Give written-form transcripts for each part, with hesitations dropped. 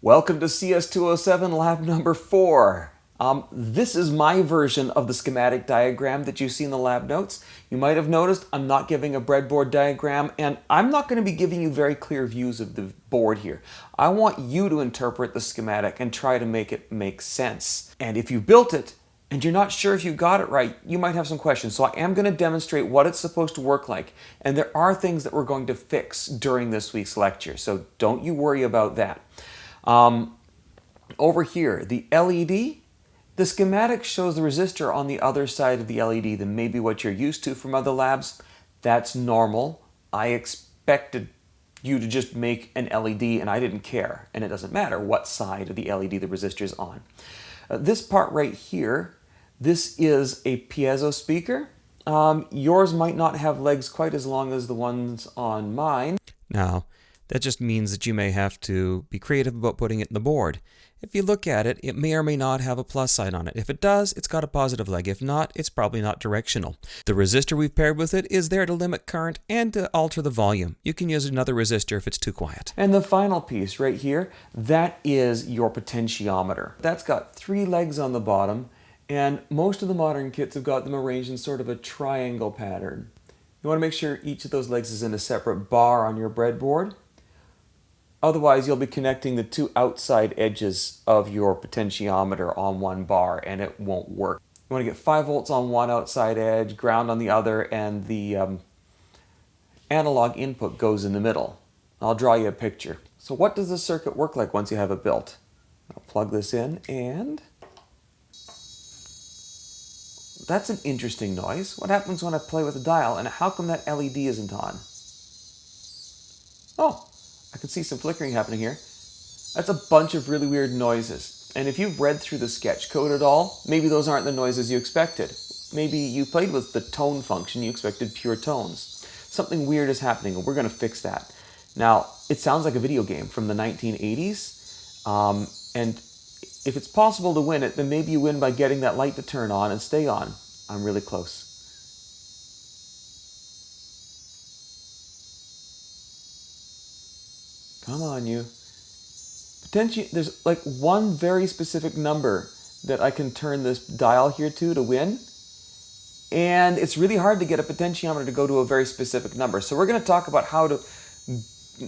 Welcome to CS207 Lab number 4. This is my version of the schematic diagram that you see in the lab notes. You might have noticed I'm not giving a breadboard diagram, and I'm not going to be giving you very clear views of the board here. I want you to interpret the schematic and try to make it make sense. And if you built it and you're not sure if you got it right, you might have some questions. So I am going to demonstrate what it's supposed to work like. And there are things that we're going to fix during this week's lecture, so don't you worry about that. Over here, the LED, the schematic shows the resistor on the other side of the LED than maybe what you're used to from other labs. That's normal. I expected you to just make an LED and I didn't care. And it doesn't matter what side of the LED the resistor is on. This part right here, this is a piezo speaker. Yours might not have legs quite as long as the ones on mine. Now, that just means that you may have to be creative about putting it in the board. If you look at it, it may or may not have a plus sign on it. If it does, it's got a positive leg. If not, it's probably not directional. The resistor we've paired with it is there to limit current and to alter the volume. You can use another resistor if it's too quiet. And the final piece right here, that is your potentiometer. That's got 3 legs on the bottom, and most of the modern kits have got them arranged in sort of a triangle pattern. You want to make sure each of those legs is in a separate bar on your breadboard. Otherwise, you'll be connecting the 2 outside edges of your potentiometer on one bar and it won't work. You want to get 5 volts on one outside edge, ground on the other, and the analog input goes in the middle. I'll draw you a picture. So what does the circuit work like once you have it built? I'll plug this in, and that's an interesting noise. What happens when I play with the dial, and how come that LED isn't on? Oh, I can see some flickering happening here. That's a bunch of really weird noises. And if you've read through the sketch code at all, maybe those aren't the noises you expected. Maybe you played with the tone function, you expected pure tones. Something weird is happening, and we're going to fix that. Now, it sounds like a video game from the 1980s, and if it's possible to win it, then maybe you win by getting that light to turn on and stay on. I'm really close. Come on, you. Potentially, there's like one very specific number that I can turn this dial here to win. And it's really hard to get a potentiometer to go to a very specific number. So we're going to talk about how to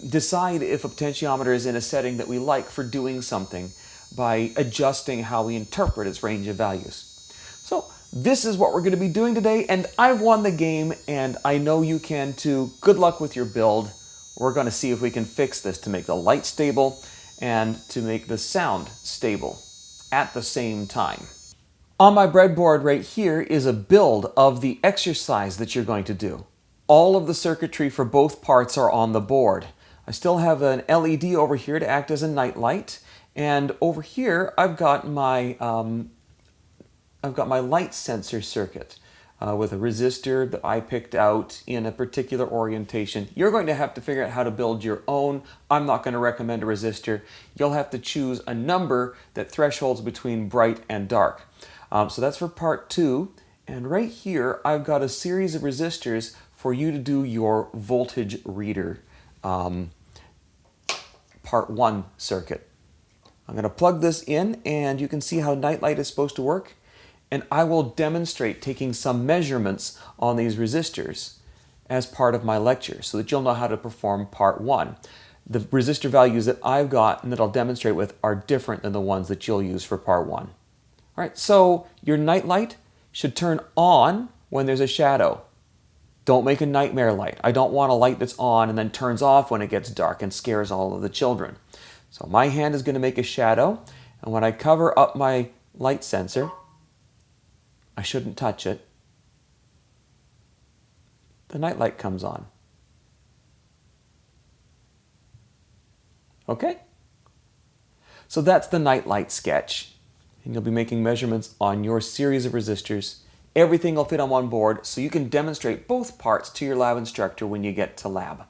decide if a potentiometer is in a setting that we like for doing something by adjusting how we interpret its range of values. So this is what we're going to be doing today, and I've won the game, and I know you can too. Good luck with your build. We're going to see if we can fix this to make the light stable and to make the sound stable at the same time. On my breadboard right here is a build of the exercise that you're going to do. All of the circuitry for both parts are on the board. I still have an LED over here to act as a night light, and over here I've got my light sensor circuit. With a resistor that I picked out in a particular orientation. You're going to have to figure out how to build your own. I'm not going to recommend a resistor. You'll have to choose a number that thresholds between bright and dark. So that's for part 2. And right here, I've got a series of resistors for you to do your voltage reader part 1 circuit. I'm going to plug this in, and you can see how nightlight is supposed to work. And I will demonstrate taking some measurements on these resistors as part of my lecture so that you'll know how to perform part 1. The resistor values that I've got and that I'll demonstrate with are different than the ones that you'll use for part 1. All right, so your night light should turn on when there's a shadow. Don't make a nightmare light. I don't want a light that's on and then turns off when it gets dark and scares all of the children. So my hand is going to make a shadow, and when I cover up my light sensor, I shouldn't touch it, the night light comes on. Okay? So that's the night light sketch. And you'll be making measurements on your series of resistors. Everything will fit on one board, so you can demonstrate both parts to your lab instructor when you get to lab.